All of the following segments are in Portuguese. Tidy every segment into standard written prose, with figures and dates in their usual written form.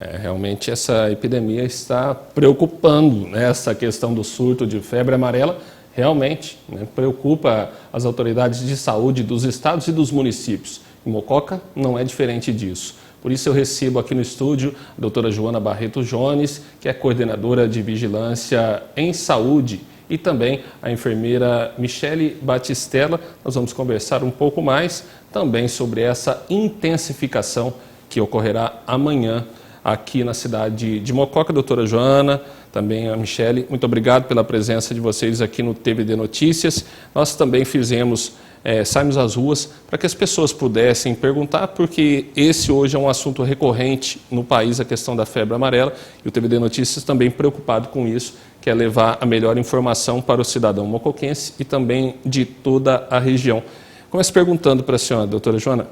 Realmente essa epidemia está preocupando, né? Essa questão do surto de febre amarela realmente, né, preocupa as autoridades de saúde dos estados e dos municípios. Em Mococa não é diferente disso. Por isso eu recebo aqui no estúdio a doutora Joana Barreto Jones, que é coordenadora de vigilância em saúde, e também a enfermeira Michele Batistella. Nós vamos conversar um pouco mais também sobre essa intensificação que ocorrerá amanhã aqui na cidade de Mococa. Doutora Joana, também a Michele, muito obrigado pela presença de vocês aqui no TVD Notícias. Nós também saímos às ruas para que as pessoas pudessem perguntar, porque esse hoje é um assunto recorrente no país, a questão da febre amarela, e o TVD Notícias também preocupado com isso, que é levar a melhor informação para o cidadão mocoquense e também de toda a região. Começo perguntando para a senhora, doutora Joana,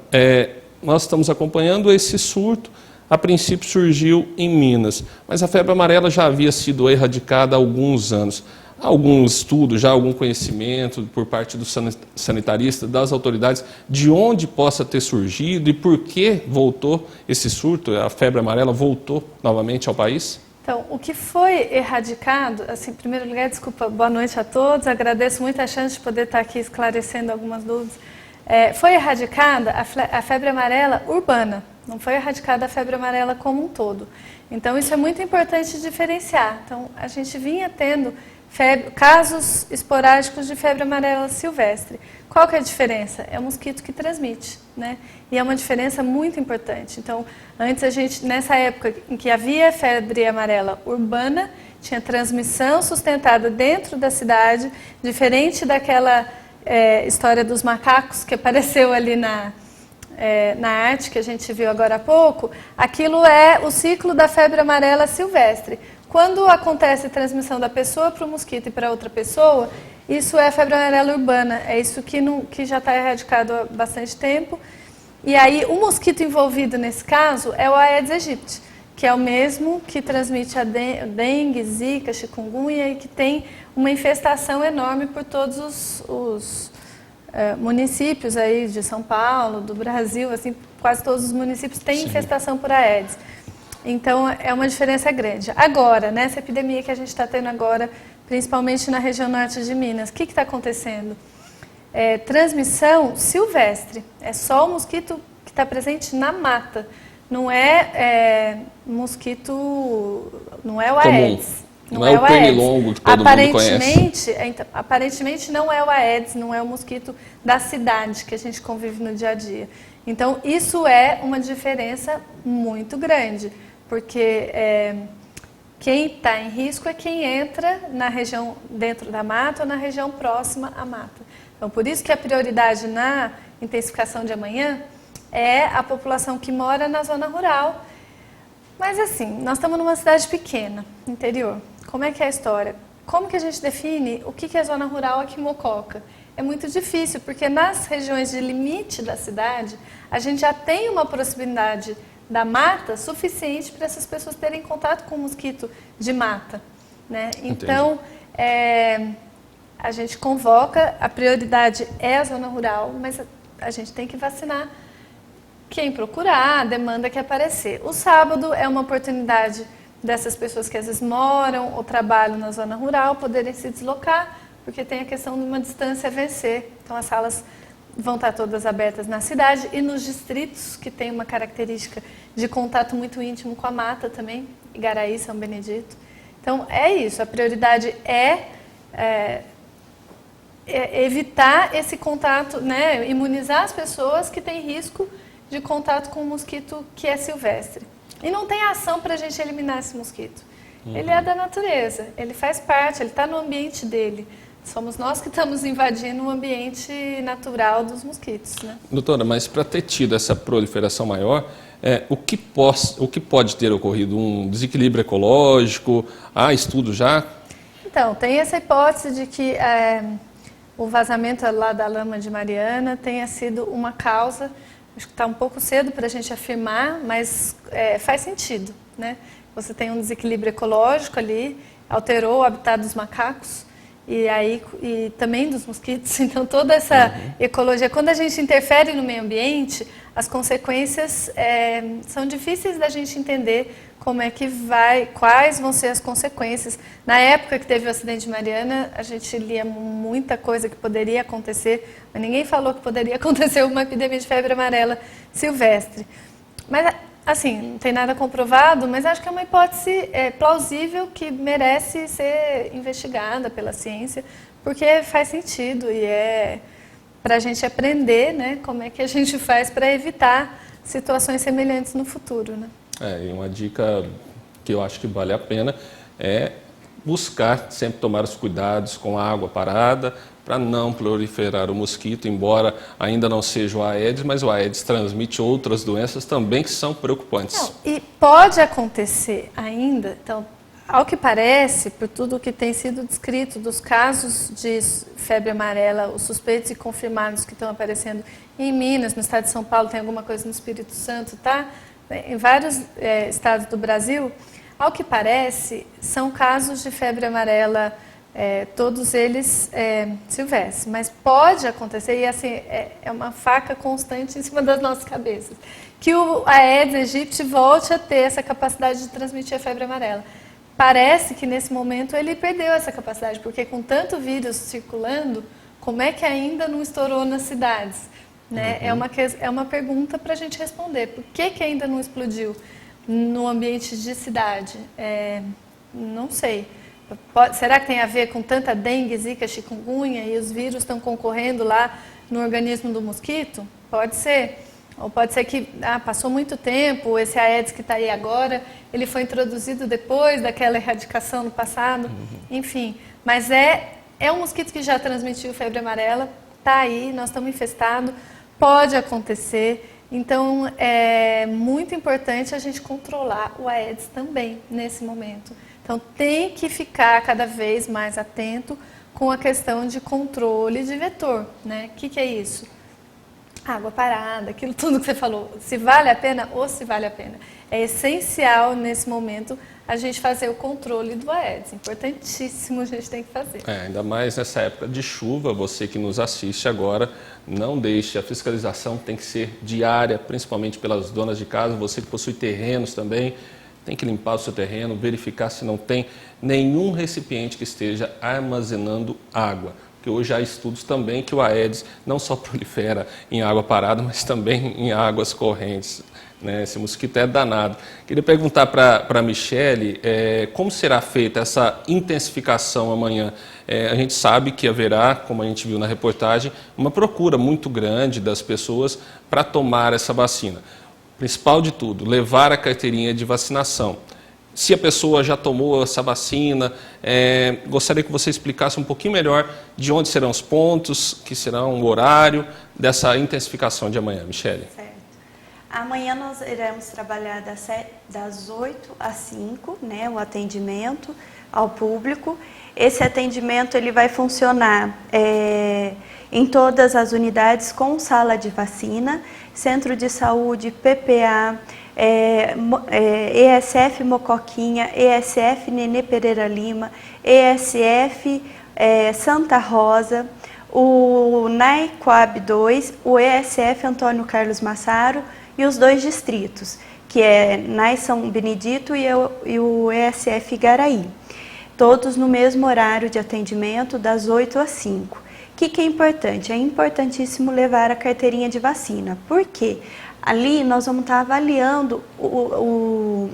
nós estamos acompanhando esse surto. A princípio surgiu em Minas, mas a febre amarela já havia sido erradicada há alguns anos. Há algum estudo, já algum conhecimento por parte do sanitarista, das autoridades, de onde possa ter surgido e por que voltou esse surto, a febre amarela voltou novamente ao país? Então, o que foi erradicado, assim, em primeiro lugar, desculpa, boa noite a todos, agradeço muito a chance de poder estar aqui esclarecendo algumas dúvidas. Foi erradicada a febre amarela urbana, não foi erradicada a febre amarela como um todo. Então, isso é muito importante diferenciar. Então, a gente vinha tendo casos esporádicos de febre amarela silvestre. Qual que é a diferença? É o mosquito que transmite, né? E é uma diferença muito importante. Então, antes nessa época em que havia febre amarela urbana, tinha transmissão sustentada dentro da cidade, diferente daquela história dos macacos que apareceu ali na arte que a gente viu agora há pouco. Aquilo é o ciclo da febre amarela silvestre. Quando acontece a transmissão da pessoa para o mosquito e para outra pessoa, isso é a febre amarela urbana, é isso que já está erradicado há bastante tempo. E aí o mosquito envolvido nesse caso é o Aedes aegypti, que é o mesmo que transmite a dengue, zika, chikungunya e que tem uma infestação enorme por todos os municípios aí de São Paulo, do Brasil, assim, quase todos os municípios têm infestação por Aedes. Então, é uma diferença grande. Agora, nessa epidemia que a gente está tendo agora, principalmente na região norte de Minas, o que está acontecendo? Transmissão silvestre. É só o mosquito que está presente na mata. Não é mosquito, não é o Aedes. Não é o pernilongo que todo mundo conhece. Aparentemente não é o Aedes, não é o mosquito da cidade que a gente convive no dia a dia. Então, isso é uma diferença muito grande, porque quem está em risco é quem entra na região dentro da mata ou na região próxima à mata. Então, por isso que a prioridade na intensificação de amanhã é a população que mora na zona rural. Mas assim, nós estamos numa cidade pequena, interior. Como é que é a história? Como que a gente define o que é zona rural aqui em Mococa? É muito difícil, porque nas regiões de limite da cidade, a gente já tem uma proximidade da mata suficiente para essas pessoas terem contato com o mosquito de mata, né? Então, a gente convoca, a prioridade é a zona rural, mas a gente tem que vacinar quem procurar, a demanda que aparecer. O sábado é uma oportunidade dessas pessoas que às vezes moram ou trabalham na zona rural poderem se deslocar, porque tem a questão de uma distância a vencer. Então, as salas vão estar todas abertas na cidade e nos distritos, que tem uma característica de contato muito íntimo com a mata também, Igaraí, São Benedito. Então, é isso. A prioridade é evitar esse contato, né, imunizar as pessoas que têm risco de contato com um mosquito que é silvestre. E não tem ação para a gente eliminar esse mosquito. Ele é da natureza, ele faz parte, ele está no ambiente dele. Somos nós que estamos invadindo o ambiente natural dos mosquitos, né? Doutora, mas para ter tido essa proliferação maior, o que pode ter ocorrido? Um desequilíbrio ecológico? Há estudo já? Então, tem essa hipótese de que o vazamento lá da lama de Mariana tenha sido uma causa. Acho que está um pouco cedo para a gente afirmar, mas faz sentido, né? Você tem um desequilíbrio ecológico ali, alterou o habitat dos macacos e também dos mosquitos. Então, toda essa ecologia, quando a gente interfere no meio ambiente, as consequências são difíceis da gente entender como é que quais vão ser as consequências. Na época que teve o acidente de Mariana, a gente lia muita coisa que poderia acontecer, mas ninguém falou que poderia acontecer uma epidemia de febre amarela silvestre. Mas, assim, não tem nada comprovado, mas acho que é uma hipótese plausível que merece ser investigada pela ciência, porque faz sentido e para a gente aprender, né, como é que a gente faz para evitar situações semelhantes no futuro, né? E uma dica que eu acho que vale a pena é buscar sempre tomar os cuidados com a água parada para não proliferar o mosquito, embora ainda não seja o Aedes, mas o Aedes transmite outras doenças também que são preocupantes. Não, e pode acontecer ainda, então, ao que parece, por tudo que tem sido descrito dos casos de febre amarela, os suspeitos e confirmados que estão aparecendo em Minas, no estado de São Paulo, tem alguma coisa no Espírito Santo, tá? Em vários estados do Brasil, ao que parece, são casos de febre amarela, todos eles silvestres. Mas pode acontecer, e assim, é uma faca constante em cima das nossas cabeças, que o Aedes aegypti volte a ter essa capacidade de transmitir a febre amarela. Parece que nesse momento ele perdeu essa capacidade, porque com tanto vírus circulando, como é que ainda não estourou nas cidades? Né? É uma pergunta para a gente responder. Por que ainda não explodiu no ambiente de cidade? Não sei. Será que tem a ver com tanta dengue, zika, chikungunya e os vírus estão concorrendo lá no organismo do mosquito? Pode ser. Ou pode ser que passou muito tempo, esse Aedes que está aí agora, ele foi introduzido depois daquela erradicação no passado. Enfim, mas é um mosquito que já transmitiu febre amarela, está aí, nós estamos infestados. Pode acontecer, então é muito importante a gente controlar o Aedes também nesse momento. Então tem que ficar cada vez mais atento com a questão de controle de vetor, né? O que é isso? Água parada, aquilo tudo que você falou, se vale a pena ou se vale a pena. É essencial nesse momento a gente fazer o controle do Aedes, importantíssimo, a gente tem que fazer. Ainda mais nessa época de chuva, você que nos assiste agora, não deixe, a fiscalização tem que ser diária, principalmente pelas donas de casa, você que possui terrenos também, tem que limpar o seu terreno, verificar se não tem nenhum recipiente que esteja armazenando água. Porque hoje há estudos também que o Aedes não só prolifera em água parada, mas também em águas correntes. Né? Esse mosquito é danado. Queria perguntar para a Michele como será feita essa intensificação amanhã. A gente sabe que haverá, como a gente viu na reportagem, uma procura muito grande das pessoas para tomar essa vacina. Principal de tudo, levar a carteirinha de vacinação. Se a pessoa já tomou essa vacina, gostaria que você explicasse um pouquinho melhor de onde serão os pontos, que serão o horário dessa intensificação de amanhã. Michele. Certo. Amanhã nós iremos trabalhar das 8 às 5, né, o atendimento ao público. Esse atendimento ele vai funcionar em todas as unidades com sala de vacina, centro de saúde, PPA, ESF Mocoquinha, ESF Nenê Pereira Lima, ESF Santa Rosa, o NAI Coab 2, o ESF Antônio Carlos Massaro e os 2 distritos, que é NAI São Benedito e o ESF Igaraí. Todos no mesmo horário de atendimento, das 8 às 5. O que é importante? É importantíssimo levar a carteirinha de vacina. Por quê? Ali nós vamos estar avaliando o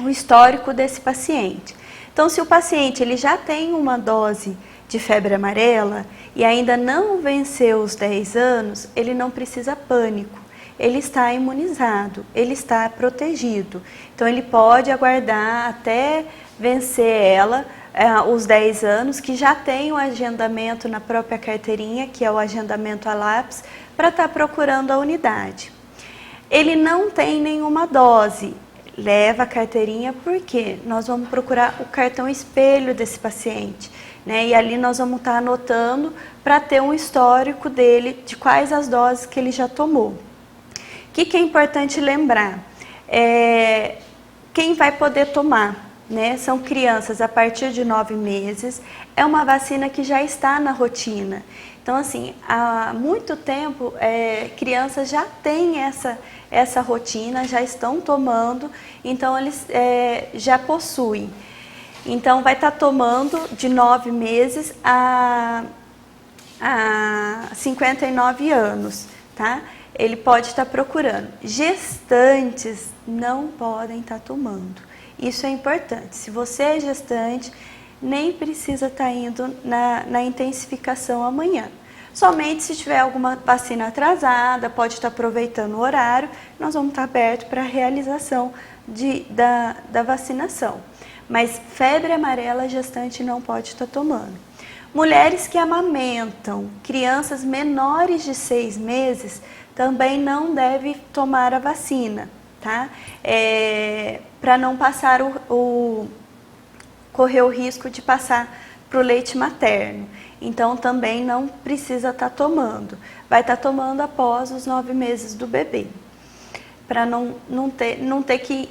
histórico desse paciente. Então, se o paciente ele já tem uma dose de febre amarela e ainda não venceu os 10 anos, ele não precisa pânico. Ele está imunizado, ele está protegido. Então, ele pode aguardar até vencer ela, os 10 anos, que já tem o agendamento na própria carteirinha, que é o agendamento a lápis, para estar procurando a unidade. Ele não tem nenhuma dose, leva a carteirinha porque nós vamos procurar o cartão espelho desse paciente, né? E ali nós vamos estar anotando para ter um histórico dele, de quais as doses que ele já tomou. O que é importante lembrar? Quem vai poder tomar? Né? São crianças a partir de 9 meses, é uma vacina que já está na rotina. Então, assim, há muito tempo, crianças já têm essa rotina, já estão tomando, então eles já possuem. Então, vai estar tomando de 9 meses a 59 anos, tá? Ele pode estar procurando. Gestantes não podem estar tomando. Isso é importante. Se você é gestante, nem precisa estar indo na intensificação amanhã. Somente se tiver alguma vacina atrasada, pode estar aproveitando o horário, nós vamos estar abertos para a realização da vacinação. Mas febre amarela, gestante não pode estar tomando. Mulheres que amamentam, crianças menores de 6 meses, também não devem tomar a vacina, tá? Para não passar correr o risco de passar para o leite materno. Então, também não precisa estar tomando. Vai estar tomando após os 9 meses do bebê, para não ter que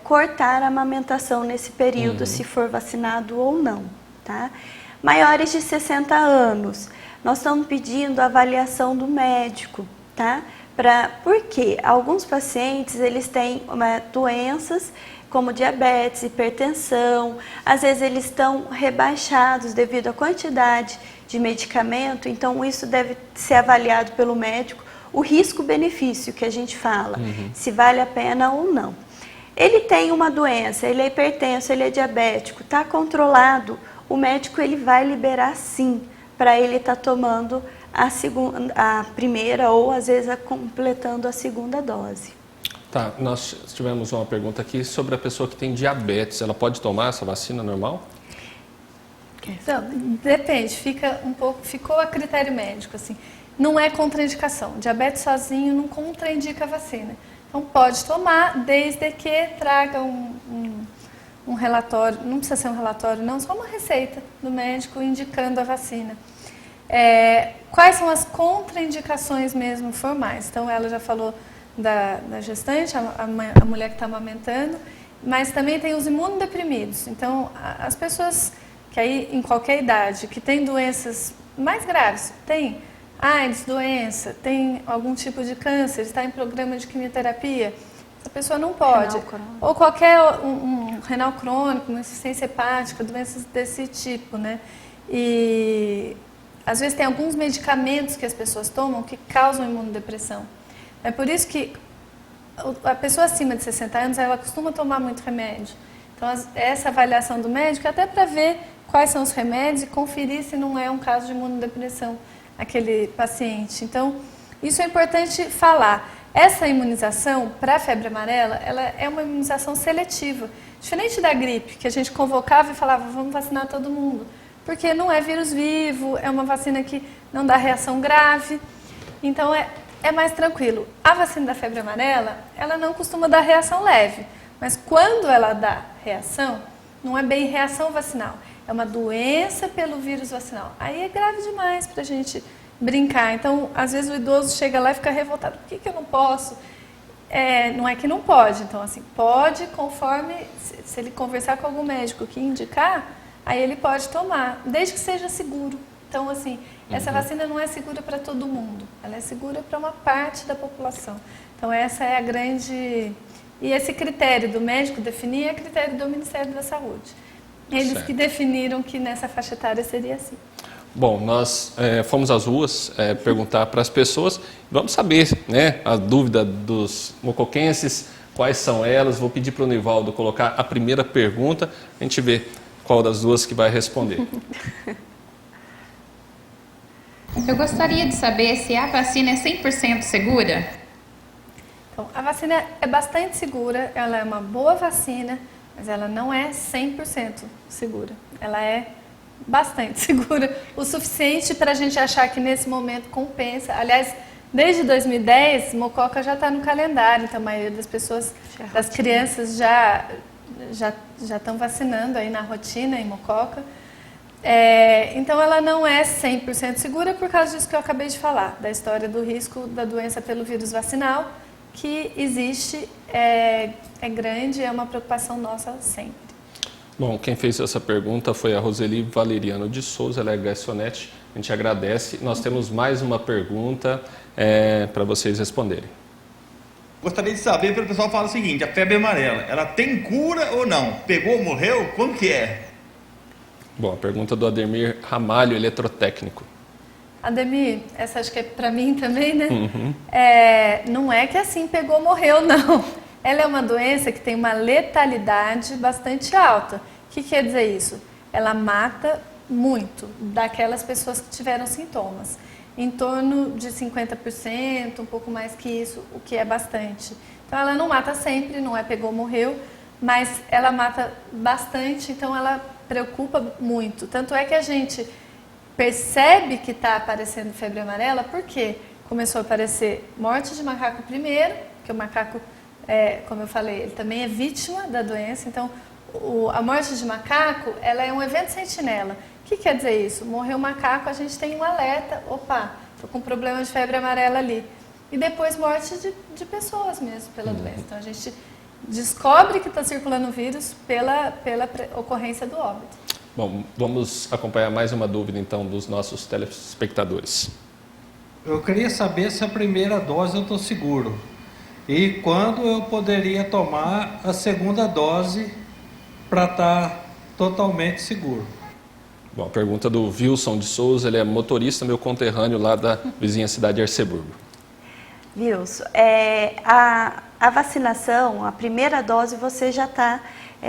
cortar a amamentação nesse período, se for vacinado ou não, tá? Maiores de 60 anos, nós estamos pedindo a avaliação do médico, tá? Porque alguns pacientes, eles têm doenças como diabetes, hipertensão, às vezes eles estão rebaixados devido à quantidade de medicamento, então isso deve ser avaliado pelo médico, o risco-benefício que a gente fala, se vale a pena ou não. Ele tem uma doença, ele é hipertenso, ele é diabético, está controlado, o médico ele vai liberar sim, para ele estar tomando a primeira ou às vezes completando a segunda dose. Tá, nós tivemos uma pergunta aqui sobre a pessoa que tem diabetes. Ela pode tomar essa vacina normal? Então, depende, ficou a critério médico, assim. Não é contraindicação. Diabetes sozinho não contraindica a vacina. Então pode tomar, desde que traga um relatório, não precisa ser um relatório não, só uma receita do médico indicando a vacina. Quais são as contraindicações mesmo formais? Então ela já falou da gestante, a mulher que está amamentando, mas também tem os imunodeprimidos. Então, as pessoas que aí, em qualquer idade, que têm doenças mais graves, tem AIDS, doença, tem algum tipo de câncer, está em programa de quimioterapia, essa pessoa não pode. Ou qualquer um renal crônico, uma insuficiência hepática, doenças desse tipo, né? E às vezes tem alguns medicamentos que as pessoas tomam que causam imunodepressão. É por isso que a pessoa acima de 60 anos, ela costuma tomar muito remédio. Então, essa avaliação do médico é até para ver quais são os remédios e conferir se não é um caso de imunodepressão aquele paciente. Então, isso é importante falar. Essa imunização para a febre amarela, ela é uma imunização seletiva. Diferente da gripe, que a gente convocava e falava, vamos vacinar todo mundo. Porque não é vírus vivo, é uma vacina que não dá reação grave. Então, é mais tranquilo. A vacina da febre amarela, ela não costuma dar reação leve, mas quando ela dá reação, não é bem reação vacinal, é uma doença pelo vírus vacinal. Aí é grave demais para a gente brincar. Então, às vezes o idoso chega lá e fica revoltado, por que eu não posso? Não é que não pode, então assim, pode conforme, se ele conversar com algum médico que indicar, aí ele pode tomar, desde que seja seguro. Então, assim, essa vacina não é segura para todo mundo, ela é segura para uma parte da população. Então, essa é a grande... E esse critério do médico definir é critério do Ministério da Saúde. Eles que definiram que nessa faixa etária seria assim. Bom, nós fomos às ruas perguntar para as pessoas, vamos saber, né, a dúvida dos mocoquenses, quais são elas. Vou pedir para o Nivaldo colocar a primeira pergunta, a gente vê qual das duas que vai responder. Eu gostaria de saber se a vacina é 100% segura? Então, a vacina é bastante segura, ela é uma boa vacina, mas ela não é 100% segura. Ela é bastante segura, o suficiente para a gente achar que nesse momento compensa. Aliás, desde 2010, Mococa já está no calendário, então a maioria das pessoas, das crianças já estão vacinando aí na rotina em Mococa. Então ela não é 100% segura por causa disso que eu acabei de falar, da história do risco da doença pelo vírus vacinal, que existe, é grande, é uma preocupação nossa sempre. Bom, quem fez essa pergunta foi a Roseli Valeriano de Souza, ela é garçonete. A gente agradece. Nós temos mais uma pergunta para vocês responderem. Gostaria de saber, para o pessoal falar o seguinte, a febre amarela, ela tem cura ou não? Pegou, morreu? Como que é? Bom, a pergunta do Ademir Ramalho, eletrotécnico. Ademir, essa acho que é para mim também, né? Não é que assim pegou, morreu, não. Ela é uma doença que tem uma letalidade bastante alta. O que quer dizer isso? Ela mata muito daquelas pessoas que tiveram sintomas. Em torno de 50%, um pouco mais que isso, o que é bastante. Então ela não mata sempre, não é pegou, morreu, mas ela mata bastante, então ela preocupa muito. Tanto é que a gente percebe que está aparecendo febre amarela, porque começou a aparecer morte de macaco primeiro, que o macaco, como eu falei, ele também é vítima da doença, então a morte de macaco, ela é um evento sentinela. O que quer dizer isso? Morreu o macaco, a gente tem um alerta, opa, estou com problema de febre amarela ali. E depois morte de pessoas mesmo pela doença. Então a gente descobre que está circulando o vírus pela ocorrência do óbito. Bom, vamos acompanhar mais uma dúvida então dos nossos telespectadores. Eu queria saber se a primeira dose eu estou seguro e quando eu poderia tomar a segunda dose para estar totalmente seguro. Bom, a pergunta do Wilson de Souza, ele é motorista, meu conterrâneo lá da vizinha cidade de Arceburgo. Wilson, a vacinação, a primeira dose você já está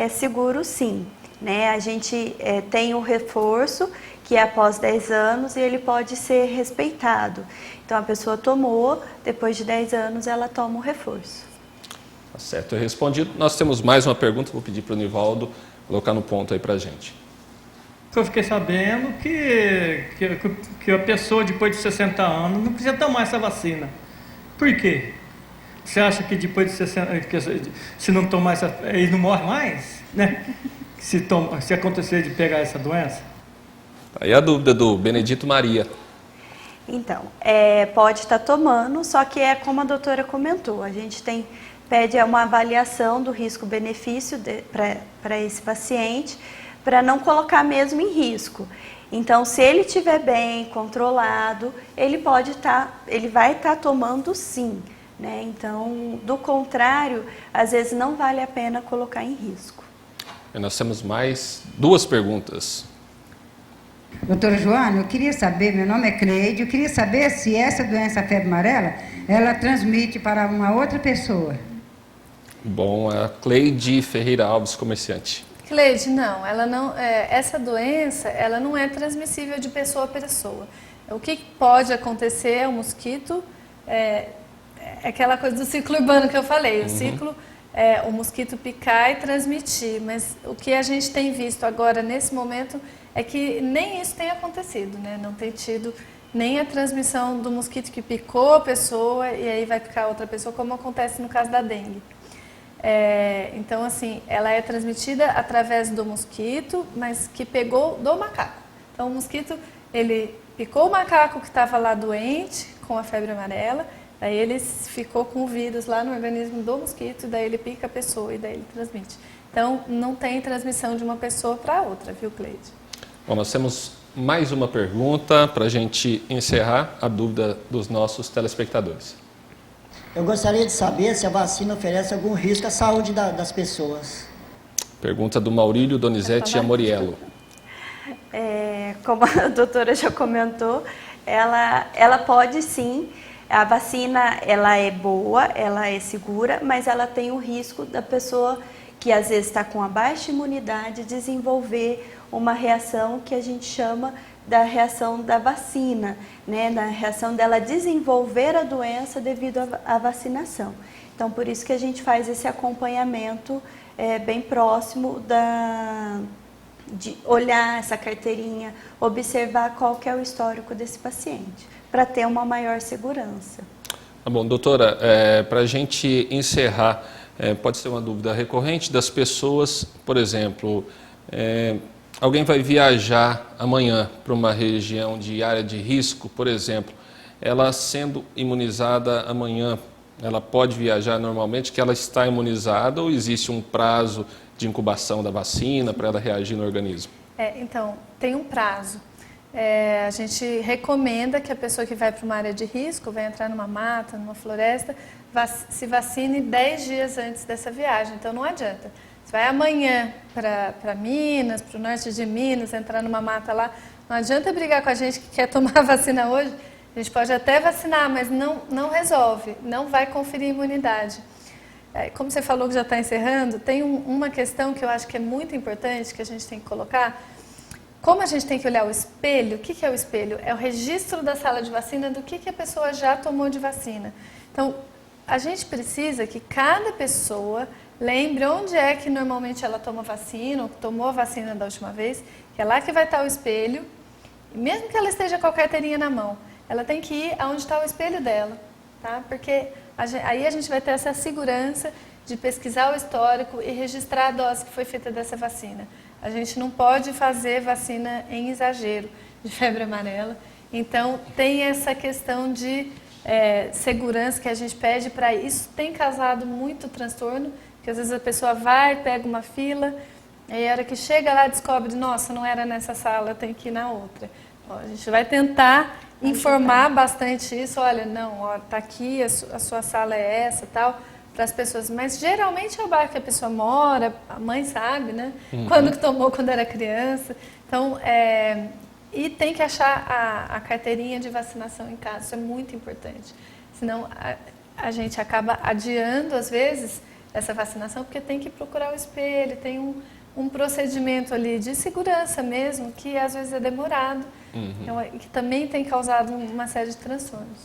seguro sim. Né? A gente tem o reforço, que é após 10 anos, e ele pode ser respeitado. Então, a pessoa tomou, depois de 10 anos, ela toma o reforço. Tá certo, é respondido. Nós temos mais uma pergunta, vou pedir para o Nivaldo colocar no ponto aí para a gente. Eu fiquei sabendo que a pessoa, depois de 60 anos, não precisa tomar essa vacina. Por quê? Você acha que depois de 60 se não tomar essa, ele não morre mais? Né? Se acontecer de pegar essa doença? Aí a dúvida do Benedito Maria. Então, pode estar tomando, só que é como a doutora comentou, a gente pede uma avaliação do risco-benefício para esse paciente, para não colocar mesmo em risco. Então, se ele estiver bem, controlado, ele vai estar tomando sim. Né? Então, do contrário, às vezes não vale a pena colocar em risco. E nós temos mais duas perguntas. Doutora Joana, eu queria saber, meu nome é Cleide, eu queria saber se essa doença febre amarela, ela transmite para uma outra pessoa. Bom, a Cleide Ferreira Alves, comerciante. Cleide, não, ela não, essa doença ela não é transmissível de pessoa a pessoa. O que pode acontecer é o mosquito, aquela coisa do ciclo urbano que eu falei, o ciclo, o mosquito picar e transmitir, mas o que a gente tem visto agora nesse momento é que nem isso tem acontecido, né? Não tem tido nem a transmissão do mosquito que picou a pessoa e aí vai picar outra pessoa, como acontece no caso da dengue. Então, assim, ela é transmitida através do mosquito, mas que pegou do macaco. Então, o mosquito, ele picou o macaco que estava lá doente, com a febre amarela, daí ele ficou com o vírus lá no organismo do mosquito, daí ele pica a pessoa e daí ele transmite. Então, não tem transmissão de uma pessoa para outra, viu, Cleide? Bom, nós temos mais uma pergunta para a gente encerrar a dúvida dos nossos telespectadores. Eu gostaria de saber se a vacina oferece algum risco à saúde das pessoas. Pergunta do Maurílio Donizete Amoriello. Como a doutora já comentou, ela pode sim, a vacina ela é boa, ela é segura, mas ela tem o risco da pessoa que às vezes está com a baixa imunidade desenvolver uma reação que a gente chama da reação da vacina, né? Da reação dela desenvolver a doença devido à vacinação. Então, por isso que a gente faz esse acompanhamento bem próximo de olhar essa carteirinha, observar qual que é o histórico desse paciente, para ter uma maior segurança. Tá bom, doutora, para a gente encerrar, pode ser uma dúvida recorrente das pessoas, por exemplo, alguém vai viajar amanhã para uma região de área de risco, por exemplo, ela sendo imunizada amanhã, ela pode viajar normalmente, que ela está imunizada ou existe um prazo de incubação da vacina para ela reagir no organismo? Então, tem um prazo. A gente recomenda que a pessoa que vai para uma área de risco, vai entrar numa mata, numa floresta, se vacine 10 dias antes dessa viagem. Então, não adianta. Você vai amanhã para Minas, para o norte de Minas, entrar numa mata lá, não adianta brigar com a gente que quer tomar a vacina hoje. A gente pode até vacinar, mas não resolve, não vai conferir imunidade. Como você falou que já está encerrando, tem uma questão que eu acho que é muito importante, que a gente tem que colocar. Como a gente tem que olhar o espelho, o que é o espelho? É o registro da sala de vacina do que a pessoa já tomou de vacina. Então, a gente precisa que cada pessoa lembre onde é que normalmente ela toma vacina, ou tomou a vacina da última vez, que é lá que vai estar o espelho, e mesmo que ela esteja com a carteirinha na mão, ela tem que ir aonde está o espelho dela, tá? Porque aí a gente vai ter essa segurança de pesquisar o histórico e registrar a dose que foi feita dessa vacina. A gente não pode fazer vacina em exagero de febre amarela. Então, tem essa questão de segurança que a gente pede para isso. Tem causado muito transtorno, porque às vezes a pessoa vai, pega uma fila, e a hora que chega lá descobre, nossa, não era nessa sala, tem que ir na outra. Bom, a gente vai tentar informar bastante isso. Olha, não, está aqui, a sua sala é essa, tal, para as pessoas, mas geralmente é o bairro que a pessoa mora, a mãe sabe, né? Quando que tomou, quando era criança. Então, e tem que achar a carteirinha de vacinação em casa, isso é muito importante. Senão a gente acaba adiando, às vezes, essa vacinação, porque tem que procurar o espelho, tem um procedimento ali de segurança mesmo, que às vezes é demorado, então, que também tem causado uma série de transtornos.